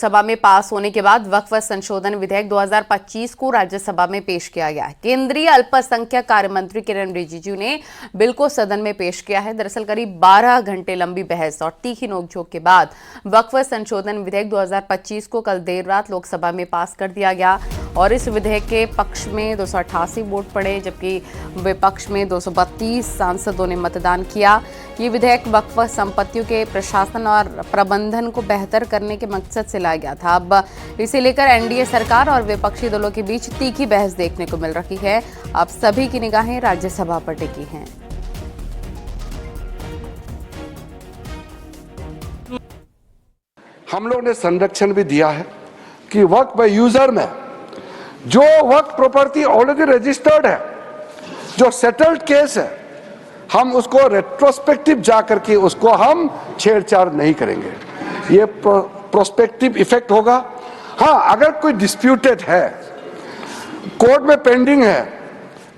लोकसभा में पास होने के बाद वक्फ संशोधन विधेयक 2025 को राज्यसभा में पेश किया गया है। केंद्रीय अल्पसंख्यक कार्य मंत्री किरेन रिजिजू ने बिल को सदन में पेश किया है। दरअसल करीब 12 घंटे लंबी बहस और तीखी नोकझोंक के बाद वक्फ संशोधन विधेयक 2025 को कल देर रात लोकसभा में पास कर दिया गया और इस विधेयक के पक्ष में 288 वोट पड़े, जबकि विपक्ष में 232 सांसदों ने मतदान किया। ये विधेयक वक्फ संपत्तियों के प्रशासन और प्रबंधन को बेहतर करने के मकसद से लाया गया था। अब इसे लेकर एनडीए सरकार और विपक्षी दलों के बीच तीखी बहस देखने को मिल रही है। अब सभी की निगाहें राज्यसभा पर टिकी हैं। हम लोग ने संरक्षण भी दिया है कि वक्फ बाय यूजर में जो वक्फ प्रॉपर्टी ऑलरेडी रजिस्टर्ड है, जो सेटल्ड केस है, हम उसको रेट्रोस्पेक्टिव जा करके उसको हम छेड़छाड़ नहीं करेंगे। ये प्रोस्पेक्टिव इफेक्ट होगा। हाँ, अगर कोई डिस्प्यूटेड है, कोर्ट में पेंडिंग है,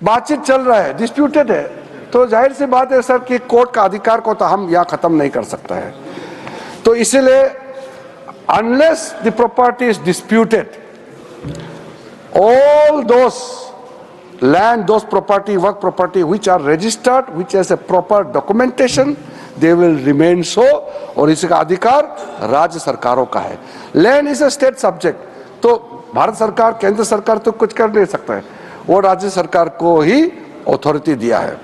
बातचीत चल रहा है, डिस्प्यूटेड है, तो जाहिर सी बात है सर कि कोर्ट का अधिकार को तो हम यहाँ खत्म नहीं कर सकता है। तो इसलिए unless the property is disputed, all those land, those property, work property which are registered, which has a proper documentation, they will remain so। और इसका अधिकार राज्य सरकारों का है। Land is a state subject, तो भारत सरकार, केंद्र सरकार तो कुछ कर नहीं सकता है, वो राज्य सरकार को ही अथॉरिटी दिया है।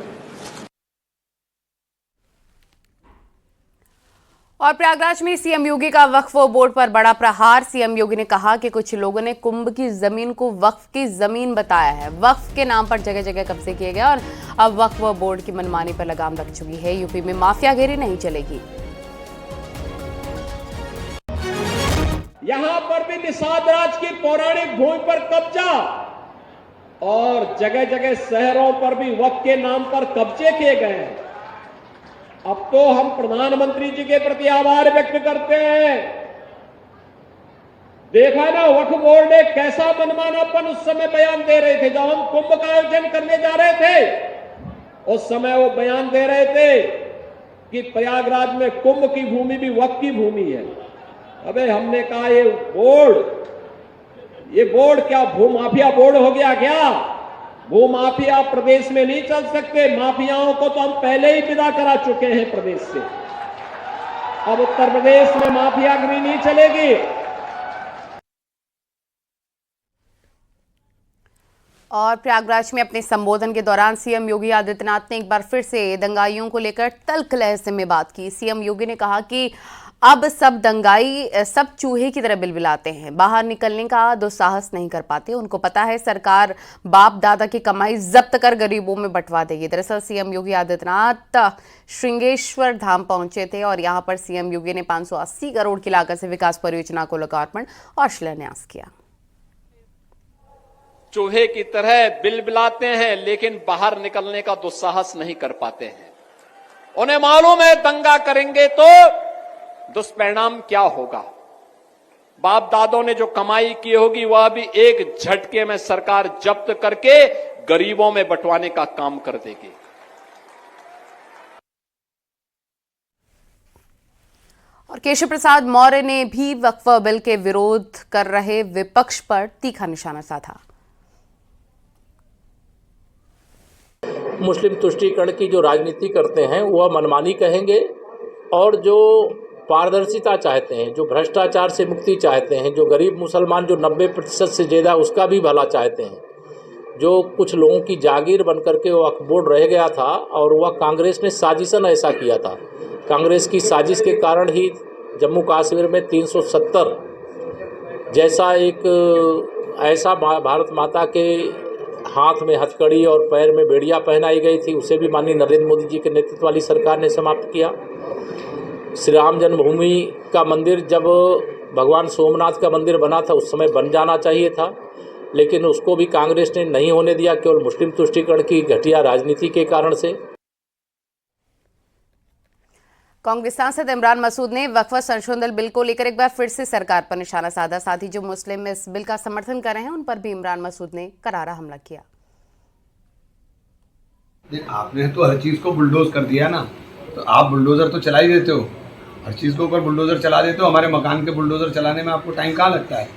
और प्रयागराज में सीएम योगी का वक्फ बोर्ड पर बड़ा प्रहार। सीएम योगी ने कहा कि कुछ लोगों ने कुंभ की जमीन को वक्फ की जमीन बताया है। वक्फ के नाम पर जगह जगह कब्जे किए गए और अब वक्फ बोर्ड की मनमानी पर लगाम लग चुकी है। यूपी में माफियागिरी नहीं चलेगी। यहां पर भी निषाद राज की पौराणिक भूमि पर कब्जा और जगह जगह शहरों पर भी वक्फ के नाम पर कब्जे किए गए हैं। अब तो हम प्रधानमंत्री जी के प्रति आभार व्यक्त करते हैं। देखा ना, वक्फ बोर्ड ने कैसा मनमानापन उस समय बयान दे रहे थे। जब हम कुंभ का आयोजन करने जा रहे थे, उस समय वो बयान दे रहे थे कि प्रयागराज में कुंभ की भूमि भी वक्फ की भूमि है। अबे हमने कहा ये बोर्ड क्या भूमाफिया बोर्ड हो गया क्या? भूमाफिया प्रदेश में नहीं चल सकते। माफियाओं को तो हम पहले ही विदा करा चुके हैं प्रदेश से। अब उत्तर प्रदेश में माफियागिरी नहीं चलेगी। और प्रयागराज में अपने संबोधन के दौरान सीएम योगी आदित्यनाथ ने एक बार फिर से दंगाइयों को लेकर तल्ख लहजे में बात की। सीएम योगी ने कहा कि अब सब दंगाई सब चूहे की तरह बिलबिलाते हैं, बाहर निकलने का दुस्साहस नहीं कर पाते। उनको पता है सरकार बाप दादा की कमाई जब्त कर गरीबों में बंटवा देगी। दरअसल सीएम योगी आदित्यनाथ श्रृंगेश्वर धाम पहुंचे थे और यहां पर सीएम योगी ने 580 करोड़ की लागत से विकास परियोजना को लोकार्पण और शिलान्यास किया। चूहे की तरह बिलबिलाते हैं, लेकिन बाहर निकलने का दुस्साहस नहीं कर पाते हैं। उन्हें मालूम है दंगा करेंगे तो दुष्परिणाम क्या होगा। बाप दादों ने जो कमाई की होगी वह भी एक झटके में सरकार जब्त करके गरीबों में बंटवाने का काम कर देगी। और केशव प्रसाद मौर्य ने भी वक्फ बिल के विरोध कर रहे विपक्ष पर तीखा निशाना साधा। मुस्लिम तुष्टीकरण की जो राजनीति करते हैं वह मनमानी कहेंगे, और जो पारदर्शिता चाहते हैं, जो भ्रष्टाचार से मुक्ति चाहते हैं, जो गरीब मुसलमान जो 90% से ज़्यादा उसका भी भला चाहते हैं, जो कुछ लोगों की जागीर बन करके वक्फ बोर्ड रह गया था और वह कांग्रेस ने साजिशन ऐसा किया था। कांग्रेस की साजिश के कारण ही जम्मू कश्मीर में 370 जैसा एक ऐसा भारत माता के हाथ में हथकड़ी और पैर में बेड़िया पहनाई गई थी, उसे भी माननीय नरेंद्र मोदी जी के नेतृत्व वाली सरकार ने समाप्त किया। श्री राम जन्मभूमि का मंदिर जब भगवान सोमनाथ का मंदिर बना था उस समय बन जाना चाहिए था, लेकिन उसको भी कांग्रेस ने नहीं होने दिया, केवल मुस्लिम तुष्टीकरण की घटिया राजनीति के कारण से। कांग्रेस सांसद इमरान मसूद ने वक्फ संशोधन बिल को लेकर एक बार फिर से सरकार पर निशाना साधा। साथ ही जो मुस्लिम इस बिल का समर्थन कर रहे हैं उन पर भी इमरान मसूद ने करारा हमला किया। आपने तो हर चीज को बुलडोज कर दिया ना, तो आप बुलडोजर तो चला ही देते हो। हर चीज़ के ऊपर बुलडोज़र चला देते हो। हमारे मकान के बुलडोज़र चलाने में आपको टाइम कहाँ लगता है?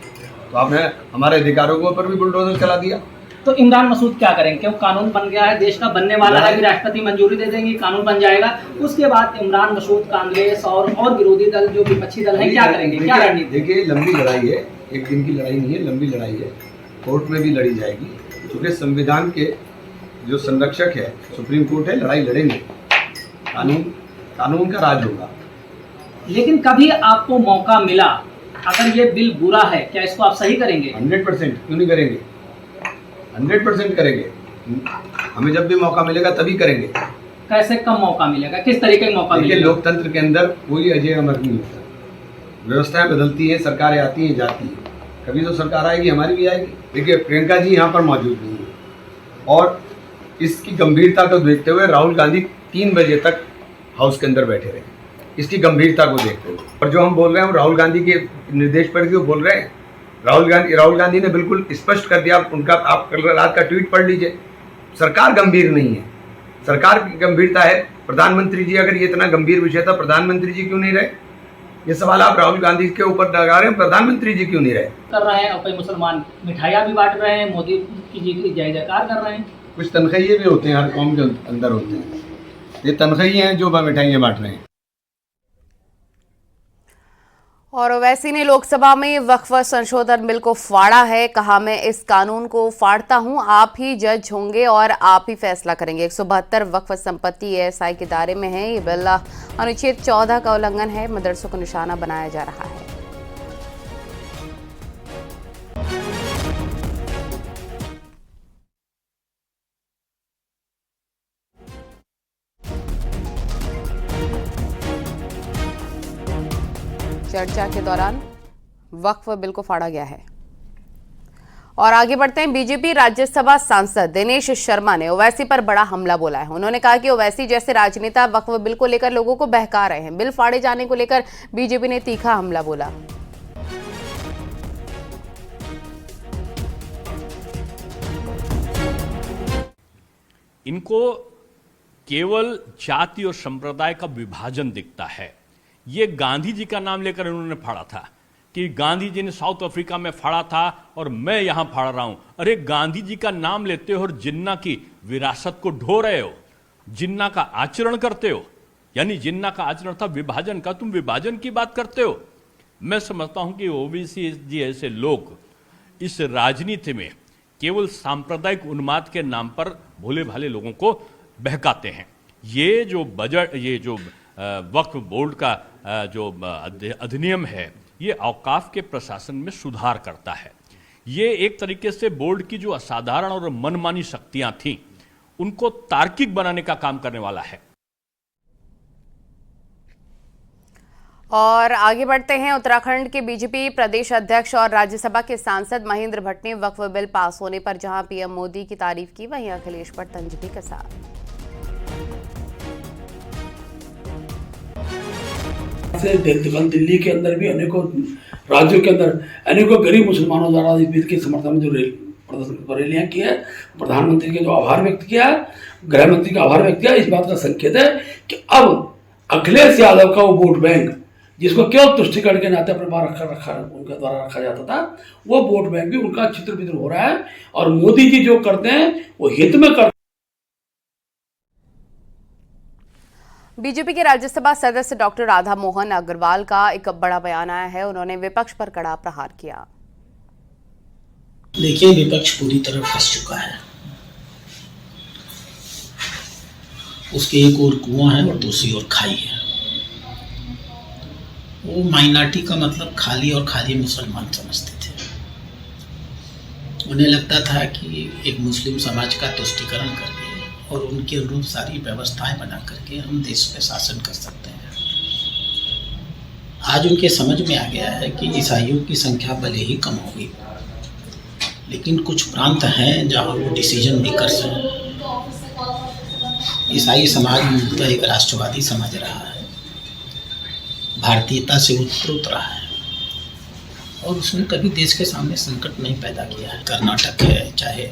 तो आपने हमारे अधिकारियों के ऊपर भी बुलडोज़र चला दिया। तो इमरान मसूद क्या करेंगे? क्यों कानून बन गया है, देश का बनने वाला है, राष्ट्रपति मंजूरी दे देंगे, कानून बन जाएगा, उसके बाद इमरान मसूद, कांग्रेस और विरोधी दल जो विपक्षी दल हैं क्या करेंगे? क्या रणनीति? देखिए, लंबी लड़ाई है, एक दिन की लड़ाई नहीं है, लंबी लड़ाई है, कोर्ट में भी लड़ी जाएगी, क्योंकि संविधान के जो संरक्षक है सुप्रीम कोर्ट है, लड़ाई लड़ेंगे, कानून का राज होगा। लेकिन कभी आपको मौका मिला, अगर ये बिल बुरा है, क्या इसको आप सही करेंगे? 100% क्यों नहीं करेंगे? 100% करेंगे। हमें जब भी मौका मिलेगा तभी करेंगे। कैसे कम मौका मिलेगा? किस तरीके का मौका देखिए, मिलेगा? लोकतंत्र के अंदर कोई अजय अमर नहीं होता, व्यवस्थाएं बदलती हैं, सरकारें आती हैं जाती हैं, कभी तो सरकार आएगी, हमारी भी आएगी। देखिए, प्रियंका जी यहाँ पर मौजूद नहीं है, और इसकी गंभीरता को देखते हुए राहुल गांधी 3 बजे तक हाउस के अंदर बैठे रहे, इसकी गंभीरता को देखते हुए। और जो हम बोल रहे हैं वो राहुल गांधी के निर्देश पर क्यों बोल रहे हैं? राहुल गांधी ने बिल्कुल स्पष्ट कर दिया, उनका आप कल रात का ट्वीट पढ़ लीजिए। सरकार गंभीर नहीं है, सरकार की गंभीरता है। प्रधानमंत्री जी, अगर ये इतना गंभीर विषय था, प्रधानमंत्री जी क्यों नहीं रहे? ये सवाल आप राहुल गांधी के ऊपर लगा रहे हैं, प्रधानमंत्री जी क्यों नहीं रहे? कर रहे हैं, और कई मुसलमान मिठाइयाँ भी बांट रहे हैं, मोदी जी की जय जयकार कर रहे हैं। कुछ तनख्वाहिए भी होते हैं, हर कौम के अंदर होते हैं, ये तनख्वाहिए हैं जो मिठाइयाँ बांट रहे हैं। और ओवैसी ने लोकसभा में वक्फ संशोधन बिल को फाड़ा है। कहा, मैं इस कानून को फाड़ता हूं, आप ही जज होंगे और आप ही फैसला करेंगे। 172 वक्फ संपत्ति एएसआई के दायरे में है। ये बिल अनुच्छेद 14 का उल्लंघन है। मदरसों को निशाना बनाया जा रहा है। चर्चा के दौरान वक्फ बिल को फाड़ा गया है। और आगे बढ़ते हैं। बीजेपी राज्यसभा सांसद दिनेश शर्मा ने ओवैसी पर बड़ा हमला बोला है। उन्होंने कहा कि ओवैसी जैसे राजनेता वक्फ बिल को लेकर लोगों को बहका रहे हैं। बिल फाड़े जाने को लेकर बीजेपी ने तीखा हमला बोला। इनको केवल जाति और संप्रदाय का विभाजन दिखता है। ये गांधी जी का नाम लेकर इन्होंने फाड़ा था कि गांधी जी ने साउथ अफ्रीका में फाड़ा था और मैं यहां फाड़ रहा हूं। अरे, गांधी जी का नाम लेते हो और जिन्ना की विरासत को ढो रहे हो, जिन्ना का आचरण करते हो। यानी जिन्ना का आचरण था विभाजन का, तुम विभाजन की बात करते हो। मैं समझता हूं कि ओबीसी जी ऐसे लोग इस राजनीति में केवल सांप्रदायिक उन्माद के नाम पर भोले भाले लोगों को बहकाते हैं। ये जो बजट, ये जो वक्फ बोर्ड का जो अधिनियम है, ये औकाफ के प्रशासन में सुधार करता है। ये एक तरीके से बोर्ड की जो असाधारण और मनमानी शक्तियां थीं, उनको तार्किक बनाने का काम करने वाला है। और आगे बढ़ते हैं। उत्तराखंड के बीजेपी प्रदेश अध्यक्ष और राज्यसभा के सांसद महेंद्र भट्ट ने वक्फ बिल पास होने पर जहां पीएम मोदी की तारीफ की, वहीं अखिलेश पर तंज भी कसा। दिल्ली के अंदर भी अनेकों राज्यों के अंदर अनेकों गरीब मुसलमानों द्वारा इस बिल के समर्थन में जो रैलियां की है, प्रधानमंत्री के जो आभार व्यक्त किया, गृह मंत्री का आभार व्यक्त किया, इस बात का संकेत है कि अब अखिलेश यादव का वो वोट बैंक, जिसको केवल तुष्टिकरण के नाते अपने पास उनके द्वारा रखा जाता था, वो वोट बैंक भी उनका छित्र वित्र हो रहा है। और मोदी जी जो करते हैं वो हित में करते। बीजेपी के राज्यसभा सदस्य डॉक्टर राधा मोहन अग्रवाल का एक बड़ा बयान आया है। उन्होंने विपक्ष पर कड़ा प्रहार किया। देखिए, विपक्ष पूरी तरह फंस चुका है। उसके एक और कुआं है और दूसरी ओर खाई है। वो माइनॉरिटी का मतलब खाली और खाली मुसलमान समझते थे। उन्हें लगता था कि एक मुस्लिम समाज का तुष्टीकरण करके और उनके अनुरूप सारी व्यवस्थाएं बना करके हम देश पे शासन कर सकते हैं। आज उनके समझ में आ गया है कि ईसाइयों की संख्या भले ही कम होगी, लेकिन कुछ प्रांत हैं जहां वो डिसीजन मेकर्स हैं। ईसाई समाज मूलतः एक राष्ट्रवादी समाज रहा है, भारतीयता से उत्तरोत्तर रहा है, और उसने कभी देश के सामने संकट नहीं पैदा किया है। कर्नाटक है, चाहे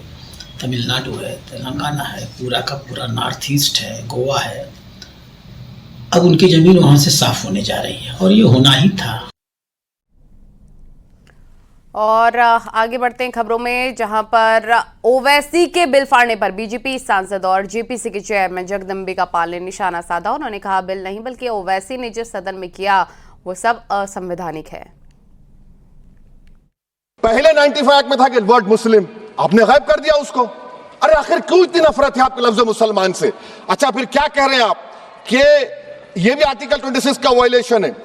तमिलनाडु है, तेलंगाना है, पूरा का पूरा नॉर्थ ईस्ट है, गोवा है, अब उनकी ज़मीन वहाँ से साफ होने जा रही है और ये होना ही था। और आगे बढ़ते हैं खबरों में, जहां पर ओवैसी के बिल फाड़ने पर बीजेपी सांसद और जेपीसी के चेयरमैन जगदम्बिका पाल ने निशाना साधा। उन्होंने कहा बिल नहीं बल्कि ओवैसी ने जिस सदन में किया वो सब असंवैधानिक है। पहले 95 एक्ट में था कि वर्ड मुस्लिम, आपने गायब कर दिया उसको। अरे आखिर क्यों इतनी नफरत है आपके लफ्ज मुसलमान से? अच्छा फिर क्या कह रहे हैं आप कि ये भी आर्टिकल 26 का वायलेशन है।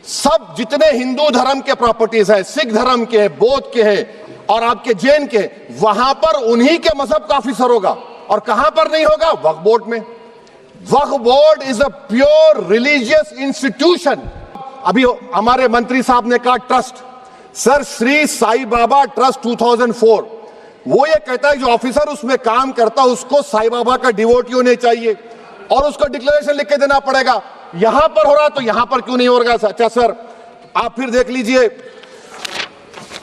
सब जितने हिंदू धर्म के प्रॉपर्टीज है, सिख धर्म के, बौद्ध के हैं और आपके जैन के, वहां पर उन्हीं के मजहब का ऑफिसर होगा। और कहां पर नहीं होगा? वक्फ बोर्ड में। Waqf board is a pure religious institution. अभी हमारे मंत्री साहब ने कहा trust, sir Shri Sai Baba trust 2004, वो ये कहता है जो ऑफिसर उसमें काम करता है उसको साई बाबा का डिवोटी होने चाहिए और उसको डिक्लेरेशन लिख के देना पड़ेगा। यहां पर हो रहा तो यहां पर क्यों नहीं हो रहा? अच्छा सर आप फिर देख लीजिए,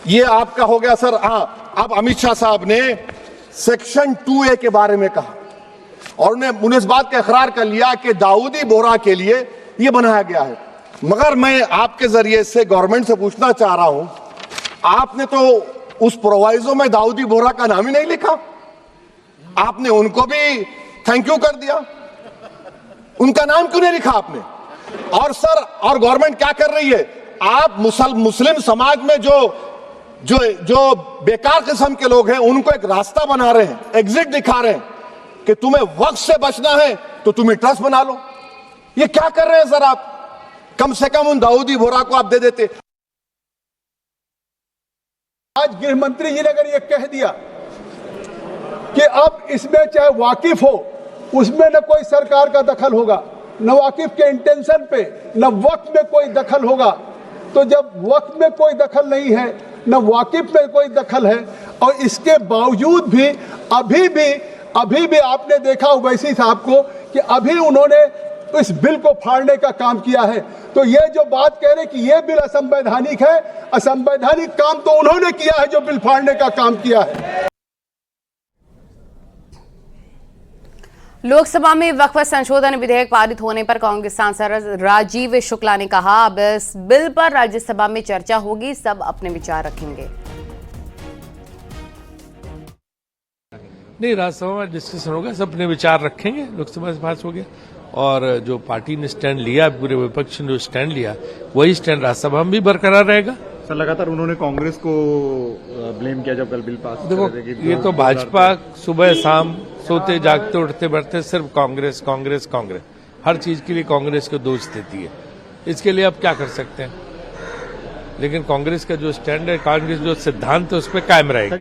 ये आपका हो गया सर। हाँ, अब अमित शाह साहब ने सेक्शन 2A के बारे में कहा और उन्होंने इस बात का इकरार कर लिया कि दाऊदी बोहरा के लिए ये बनाया गया है। मगर मैं आपके जरिए से गवर्नमेंट से पूछना चाह रहा हूं, आपने तो उस प्रोवाइजो में दाऊदी बोहरा का नाम ही नहीं लिखा। आपने उनको भी थैंक यू कर दिया, उनका नाम क्यों नहीं लिखा आपने? और सर और गवर्नमेंट क्या कर रही है? आप मुस्लिम समाज में जो बेकार किस्म के लोग हैं उनको एक रास्ता बना रहे हैं, एग्जिट दिखा रहे हैं कि तुम्हें वक्त से बचना है तो तुम्हें ट्रस्ट बना लो। ये क्या कर रहे हैं सर आप? कम से कम उन दाऊदी बोहरा को आप दे देते। आज गृह मंत्री जी ने अगर ये कह दिया कि अब इसमें चाहे वाकिफ हो उसमें न कोई सरकार का दखल होगा, न वाकिफ के इंटेंशन पे, न वक्त में कोई दखल होगा, तो जब वक्त में कोई दखल नहीं है न वाकिफ में कोई दखल है और इसके बावजूद भी अभी भी आपने देखा ओवैसी साहब को कि अभी उन्होंने इस बिल को फाड़ने का काम किया है, तो ये जो बात कह रहे कि ये बिल असंवैधानिक है, असंवैधानिक काम तो उन्होंने किया है जो बिल फाड़ने का काम किया है। लोकसभा में वक्फ संशोधन विधेयक पारित होने पर कांग्रेस सांसद राजीव शुक्ला ने कहा अब इस बिल पर राज्यसभा में चर्चा होगी, सब अपने विचार रखेंगे। नहीं, राज्यसभा में डिस्कशन होगा, सब अपने विचार रखेंगे। लोकसभा से पास हो गया और जो पार्टी ने स्टैंड लिया, पूरे विपक्ष ने जो स्टैंड लिया वही स्टैंड राज्यसभा में भी बरकरार रहेगा। सर लगातार उन्होंने कांग्रेस को ब्लेम किया जब कल बिल पास। देखो ये तो भाजपा सुबह शाम सोते जागते उठते बैठते सिर्फ कांग्रेस कांग्रेस कांग्रेस, हर चीज के लिए कांग्रेस को दोष देती है। इसके लिए अब क्या कर सकते हैं, लेकिन कांग्रेस का जो स्टैंड है, कांग्रेस जो सिद्धांत है उस पर कायम रहेगा।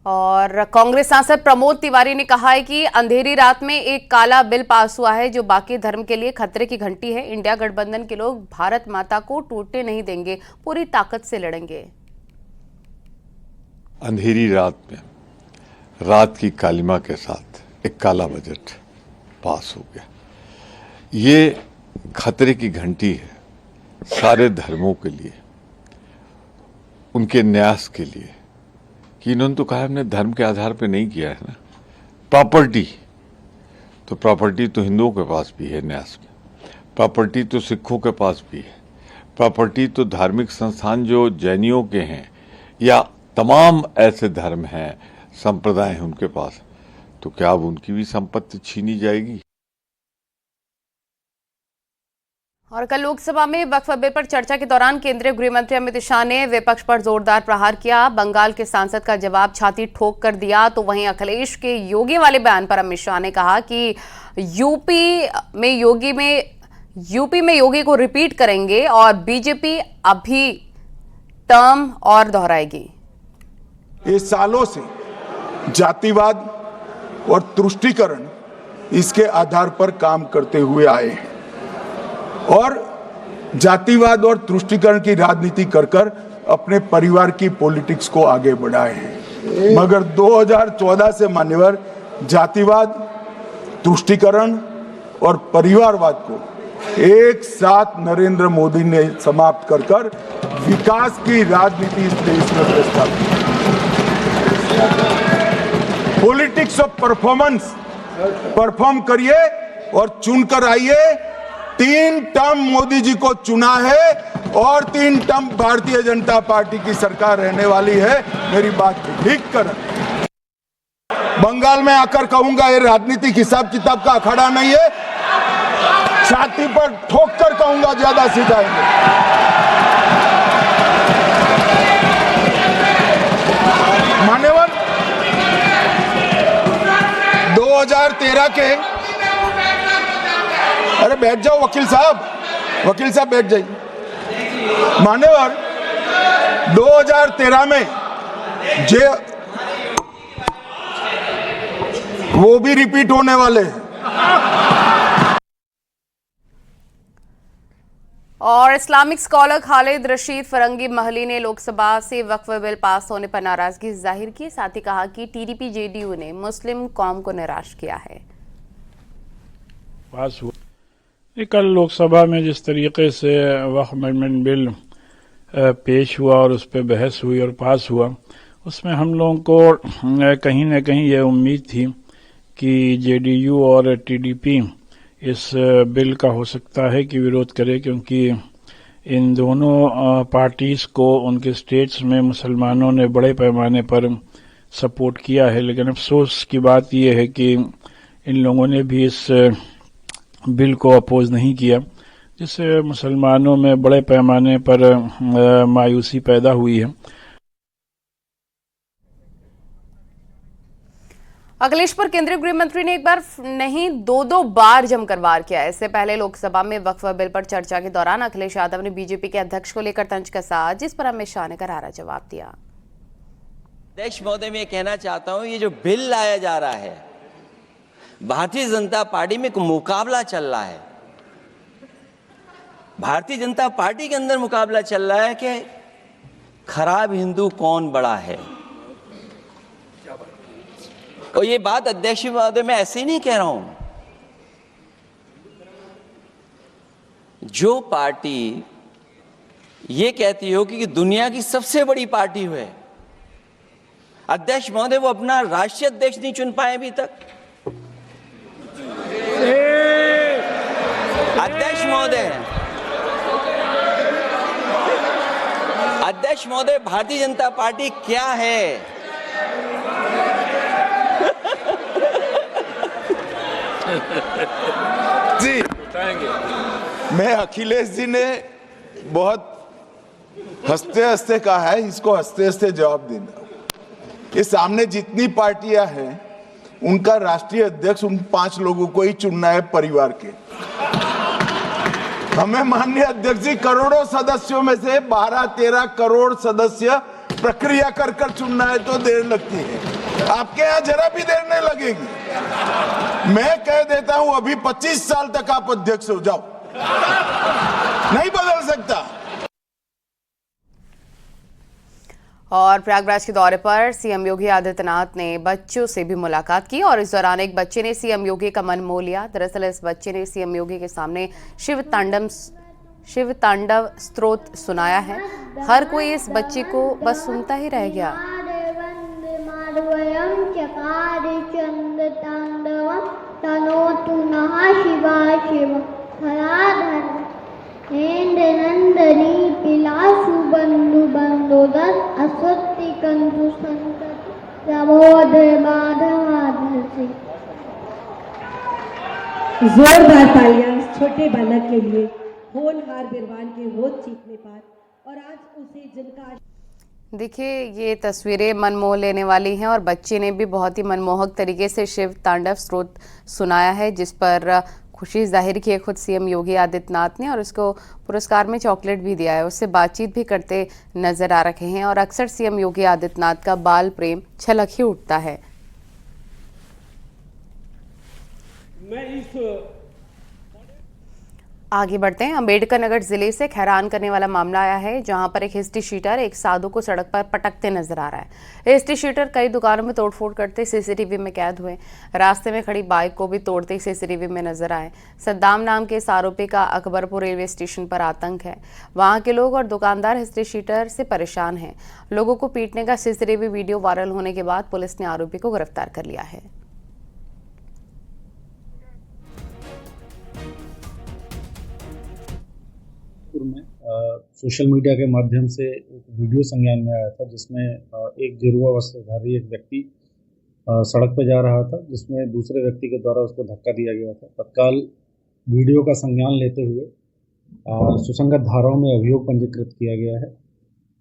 और कांग्रेस सांसद प्रमोद तिवारी ने कहा है कि अंधेरी रात में एक काला बिल पास हुआ है जो बाकी धर्म के लिए खतरे की घंटी है। इंडिया गठबंधन के लोग भारत माता को टूटने नहीं देंगे, पूरी ताकत से लड़ेंगे। अंधेरी रात में रात की कालिमा के साथ एक काला बजट पास हो गया। ये खतरे की घंटी है सारे धर्मों के लिए, उनके न्यास के लिए, कि इन्होंने तो कहा हमने धर्म के आधार पे नहीं किया है ना। प्रॉपर्टी तो हिंदुओं के पास भी है न्यास में, प्रॉपर्टी तो सिखों के पास भी है, प्रॉपर्टी तो धार्मिक संस्थान जो जैनियों के हैं या तमाम ऐसे धर्म हैं, संप्रदाय हैं उनके पास, तो क्या अब उनकी भी संपत्ति छीनी जाएगी? और कल लोकसभा में वक्फ बिल पर चर्चा के दौरान केंद्रीय गृह मंत्री अमित शाह ने विपक्ष पर जोरदार प्रहार किया। बंगाल के सांसद का जवाब छाती ठोक कर दिया। तो वहीं अखिलेश के योगी वाले बयान पर अमित शाह ने कहा कि यूपी में योगी को रिपीट करेंगे और बीजेपी अभी टर्म और दोहराएगी। ये सालों से जातिवाद और तुष्टीकरण इसके आधार पर काम करते हुए आए हैं और जातिवाद और तुष्टीकरण की राजनीति कर अपने परिवार की पॉलिटिक्स को आगे बढ़ाए हैं। मगर 2014 से मान्यवर जातिवाद, तुष्टीकरण और परिवारवाद को एक साथ नरेंद्र मोदी ने समाप्त कर विकास की राजनीति इस देश में प्रस्तावित की। पॉलिटिक्स ऑफ परफॉर्मेंस, परफॉर्म करिए और चुनकर आइए। 3 टर्म मोदी जी को चुना है और 3 टर्म भारतीय जनता पार्टी की सरकार रहने वाली है। मेरी बात ठीक कर। बंगाल में आकर कहूंगा ये राजनीतिक हिसाब किताब का अखाड़ा नहीं है, छाती पर ठोक कर कहूंगा ज्यादा सीट आएंगे। मान्यवर 2013 के, अरे बैठ जाओ वकील साहब बैठ जाइए। मान्यवर 2013 में वो भी रिपीट होने वाले हैं। और इस्लामिक स्कॉलर खालिद रशीद फरंगी महली ने लोकसभा से वक्फ बिल पास होने पर नाराजगी जाहिर की। साथ ही कहा कि टीडीपी जेडीयू ने मुस्लिम कौम को निराश किया है। पास हुआ कल लोकसभा में जिस तरीके से वक्फ अमेंडमेंट बिल पेश हुआ और उस पर बहस हुई और पास हुआ, उसमें हम लोगों को कहीं न कहीं ये उम्मीद थी कि जेडीयू और टीडीपी इस बिल का हो सकता है कि विरोध करे, क्योंकि इन दोनों पार्टीज को उनके स्टेट्स में मुसलमानों ने बड़े पैमाने पर सपोर्ट किया है। लेकिन अफसोस की बात यह है कि इन लोगों ने भी इस बिल को अपोज नहीं किया, जिससे मुसलमानों में बड़े पैमाने पर मायूसी पैदा हुई है। अखिलेश पर केंद्रीय गृह मंत्री ने एक बार नहीं 2 बार जमकर वार किया। इससे पहले लोकसभा में वक्फ बिल पर चर्चा के दौरान अखिलेश यादव ने बीजेपी के अध्यक्ष को लेकर तंज कसा, जिस पर अमित शाह ने करारा जवाब दिया। अध्यक्ष महोदय, मैं कहना चाहता हूं, ये जो बिल लाया जा रहा है, भारतीय जनता पार्टी में एक मुकाबला चल रहा है। भारतीय जनता पार्टी के अंदर मुकाबला चल रहा है कि खराब हिंदू कौन बड़ा है। और ये बात अध्यक्ष महोदय मैं ऐसे ही नहीं कह रहा हूं। जो पार्टी ये कहती हो कि दुनिया की सबसे बड़ी पार्टी है, अध्यक्ष महोदय वो अपना राष्ट्रीय अध्यक्ष नहीं चुन पाए अभी तक। अध्यक्ष महोदय भारतीय जनता पार्टी क्या है? जी, मैं अखिलेश जी ने बहुत हंसते हंसते कहा है, इसको हंसते हंसते जवाब देना। ये सामने जितनी पार्टियां हैं उनका राष्ट्रीय अध्यक्ष उन 5 लोगों को ही चुनना है परिवार के। हमें माननीय अध्यक्ष जी करोड़ों सदस्यों में से 12-13 करोड़ सदस्य प्रक्रिया कर कर चुनना है तो देर लगती है। आपके यहाँ जरा भी देर नहीं लगेगी। मैं कह देता हूं अभी 25 साल तक आप अध्यक्ष हो जाओ, नहीं बदल सकता। और प्रयागराज के दौरे पर सीएम योगी आदित्यनाथ ने बच्चों से भी मुलाकात की और इस दौरान एक बच्चे ने सीएम योगी का मन मोह लिया। दरअसल इस बच्चे ने सीएम योगी के सामने शिव तांडव स्तोत्र सुनाया है। हर कोई इस बच्चे को बस सुनता ही रह गया। जोरदार तालियां छोटे बालक के लिए, होनहार बिरबान के होठ चीखने पर। और आज उसे जिनका देखिए ये तस्वीरें मन मोह लेने वाली हैं और बच्चे ने भी बहुत ही मनमोहक तरीके से शिव तांडव स्तोत्र सुनाया है, जिस पर खुशी जाहिर की है खुद सीएम योगी आदित्यनाथ ने और उसको पुरस्कार में चॉकलेट भी दिया है। उससे बातचीत भी करते नजर आ रहे हैं और अक्सर सीएम योगी आदित्यनाथ का बाल प्रेम छलक ही उठता है। आगे बढ़ते हैं। अंबेडकर नगर जिले से हैरान करने वाला मामला आया है, जहां पर एक हिस्ट्री शीटर एक साधु को सड़क पर पटकते नजर आ रहा है। हिस्ट्री शीटर कई दुकानों में तोड़फोड़ करते सीसीटीवी में कैद हुए। रास्ते में खड़ी बाइक को भी तोड़ते सीसीटीवी में नजर आए। सद्दाम नाम के इस आरोपी का अकबरपुर रेलवे स्टेशन पर आतंक है। वहां के लोग और दुकानदार हिस्ट्री शीटर से परेशान हैं। लोगों को पीटने का सीसीटीवी वीडियो वायरल होने के बाद पुलिस ने आरोपी को गिरफ्तार कर लिया है। कानपुर में सोशल मीडिया के माध्यम से एक वीडियो संज्ञान में आया था जिसमें एक गेरुआ वस्त्रधारी एक व्यक्ति सड़क पर जा रहा था, जिसमें दूसरे व्यक्ति के द्वारा उसको धक्का दिया गया था। तत्काल वीडियो का संज्ञान लेते हुए सुसंगत धाराओं में अभियोग पंजीकृत किया गया है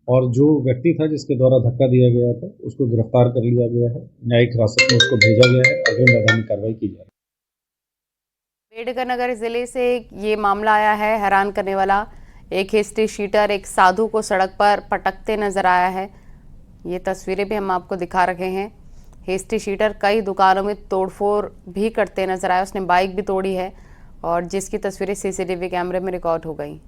और जो व्यक्ति था जिसके द्वारा धक्का दिया गया था उसको गिरफ्तार कर लिया गया है। न्यायिक हिरासत में उसको भेजा गया है। आगे वैधानिक कार्रवाई की जा रही है। अम्बेडकर नगर जिले से ये मामला आया है हैरान करने वाला। एक हिस्ट्री शीटर एक साधु को सड़क पर पटकते नजर आया है। ये तस्वीरें भी हम आपको दिखा रहे हैं। हिस्ट्री शीटर कई दुकानों में तोड़फोड़ भी करते नजर आया। उसने बाइक भी तोड़ी है और जिसकी तस्वीरें सीसीटीवी कैमरे में रिकॉर्ड हो गई।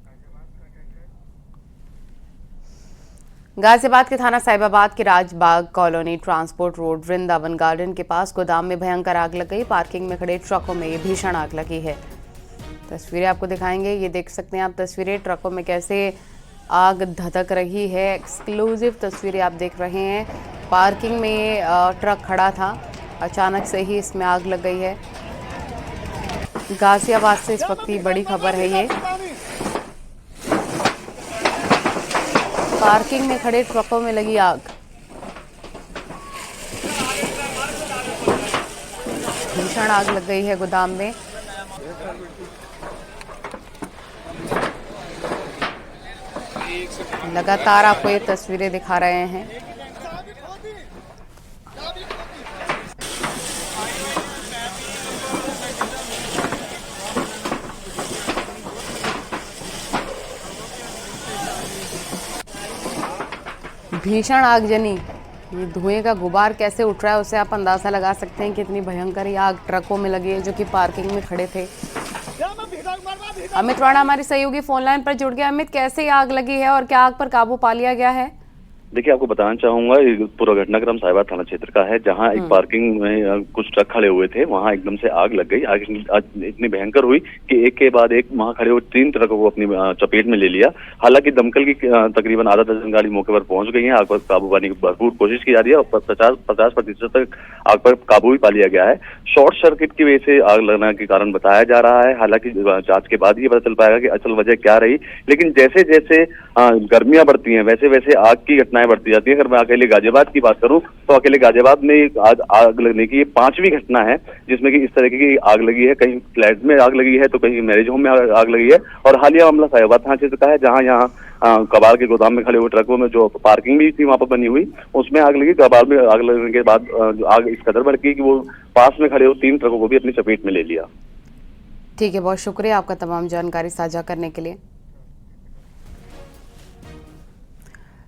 गाजियाबाद के थाना साहिबाबाद के Rajbagh colony transport road Vrindavan garden के पास गोदाम में भयंकर आग लग गई। पार्किंग में खड़े ट्रकों में ये भीषण आग लगी है। तस्वीरें आपको दिखाएंगे। ये देख सकते हैं आप तस्वीरें, ट्रकों में कैसे आग धधक रही है। एक्सक्लूसिव तस्वीरें आप देख रहे हैं। पार्किंग में ट्रक खड़ा था, अचानक से ही इसमें आग लग गई है। गाजियाबाद से इस वक्त की बड़ी खबर है ये। पार्किंग में खड़े ट्रकों में लगी आग। भीषण आग लग गई है गोदाम में। लगातार आपको ये तस्वीरें दिखा रहे हैं। भीषण आगजनी, ये धुएं का गुबार कैसे उठ रहा है उससे आप अंदाजा लगा सकते हैं कितनी भयंकर ये आग ट्रकों में लगी है जो कि पार्किंग में खड़े थे। अमित राणा हमारे सहयोगी फोन लाइन पर जुड़ गए। अमित, कैसे आग लगी है और क्या आग पर काबू पा लिया गया है? देखिए, आपको बताना चाहूंगा पूरा घटनाक्रम साहिबाबाद थाना क्षेत्र का है, जहां एक पार्किंग में कुछ ट्रक खड़े हुए थे। वहां एकदम से आग लग गई। आग इतनी भयंकर हुई कि एक के बाद एक वहां खड़े हुए 3 ट्रकों को अपनी चपेट में ले लिया। हालांकि दमकल की तकरीबन आधा दर्जन गाड़ी मौके पर पहुंच गई है। आग पर काबू पाने की भरपूर कोशिश की जा रही है और 50% तक आग पर काबू भी पा लिया गया है। शॉर्ट सर्किट की वजह से आग लगने के कारण बताया जा रहा है। हालांकि जांच के बाद ही पता चल पाएगा कि असल वजह क्या रही। लेकिन जैसे जैसे गर्मियां बढ़ती हैं वैसे वैसे आग की घटनाएं बढ़ती जाती है। अगर मैं अकेले गाजियाबाद की बात करूं तो अकेले गाजियाबाद में आग लगने की ये 5वीं घटना है जिसमें कि इस तरह की आग लगी है। कहीं फ्लैट में आग लगी है तो कहीं मैरिज होम में आग लगी है। और हालिया मामला साहिबाबाद थाना क्षेत्र का है, जहां यहाँ कबाड़ के गोदाम में खड़े हुए ट्रकों में जो पार्किंग भी थी वहां पर बनी हुई, उसमें आग लगी। कबाड़ में आग लगने के बाद आग इस कदर बढ़ गई कि वो पास में खड़े हुए 3 ट्रकों को भी अपनी चपेट में ले लिया। ठीक है, बहुत शुक्रिया आपका तमाम जानकारी साझा करने के लिए।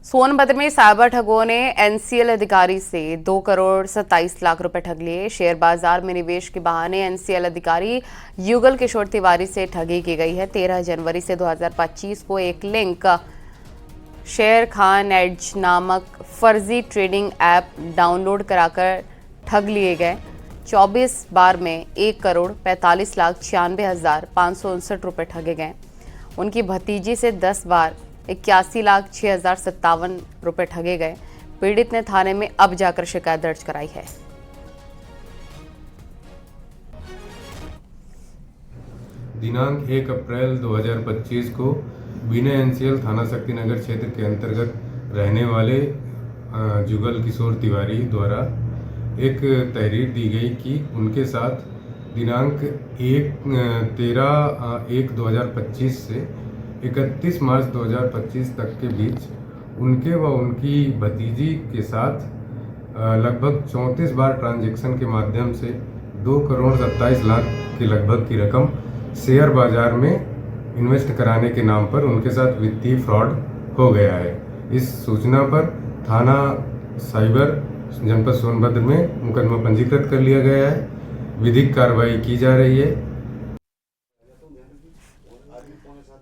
सोनभद्र में साइबर ठगों ने एनसीएल अधिकारी से 2 करोड़ 27 लाख रुपए ठग लिए। शेयर बाजार में निवेश के बहाने एनसीएल अधिकारी युगल किशोर तिवारी से ठगी की गई है। 13 जनवरी से 2025 को एक लिंक शेयर खान एड्ज नामक फर्जी ट्रेडिंग ऐप डाउनलोड कराकर ठग लिए गए। 24 बार में 1 करोड़ 45 लाख 96,559 रुपए ठगे गए। उनकी भतीजी से 10 बार 81 लाख 6,057 रुपए ठगे गए। पीड़ित ने थाने में अब जाकर शिकायत दर्ज कराई है। दिनांक 1 अप्रैल 2025 को बिना एनसीएल थाना शक्तिनगर क्षेत्र के अंतर्गत रहने वाले जुगल किशोर तिवारी द्वारा एक तहरीर दी गई कि उनके साथ दिनांक 13/1/2025 से 31 मार्च 2025 तक के बीच उनके व उनकी भतीजी के साथ लगभग 34 बार ट्रांजैक्शन के माध्यम से 2 करोड़ 27 लाख के लगभग की रकम शेयर बाजार में इन्वेस्ट कराने के नाम पर उनके साथ वित्तीय फ्रॉड हो गया है। इस सूचना पर थाना साइबर जनपद सोनभद्र में मुकदमा पंजीकृत कर लिया गया है। विधिक कार्रवाई की जा रही है।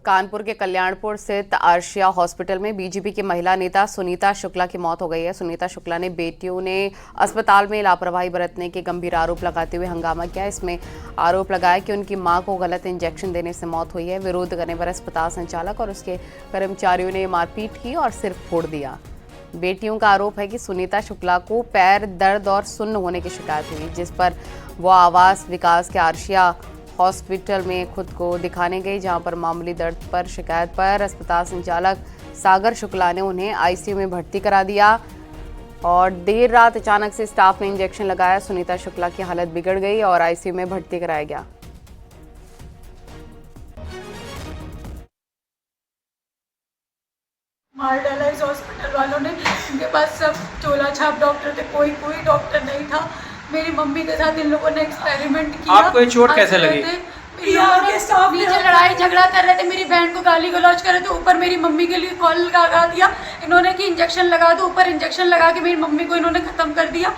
कानपुर के कल्याणपुर स्थित आर्शिया हॉस्पिटल में बीजेपी की महिला नेता सुनीता शुक्ला की मौत हो गई है। सुनीता शुक्ला ने बेटियों ने अस्पताल में लापरवाही बरतने के गंभीर आरोप लगाते हुए हंगामा किया। इसमें आरोप लगाया कि उनकी मां को गलत इंजेक्शन देने से मौत हुई है। विरोध करने पर अस्पताल संचालक और उसके कर्मचारियों ने मारपीट की और सिर फोड़ दिया। बेटियों का आरोप है कि सुनीता शुक्ला को पैर दर्द और सुन्न होने की शिकायत हुई, जिस पर वो आवास विकास के आर्शिया हॉस्पिटल में खुद को दिखाने गई, जहां पर मामूली दर्द पर शिकायत पर अस्पताल संचालक सागर शुक्ला ने उन्हें आईसीयू में भर्ती करा दिया और देर रात अचानक से स्टाफ ने इंजेक्शन लगाया। सुनीता शुक्ला की हालत बिगड़ गई और आईसीयू में भर्ती कराया गया। मार डाला इस हॉस्पिटल वालों ने। उनके पास सब चोला छाप डॉक्टर थे, कोई डॉक्टर नहीं था। मेरी मम्मी के साथ इन लोगों ने एक्सपेरिमेंट किया। आपको ये चोट कैसे लगी? नीचे लड़ाई झगड़ा कर रहे थे, मेरी बहन को गाली गलौज कर रहे थे, ऊपर मेरी मम्मी के लिए कॉल लगा दिया इन्होंने कि इंजेक्शन लगा दो। ऊपर इंजेक्शन लगा के मेरी मम्मी को इन्होंने खत्म कर दिया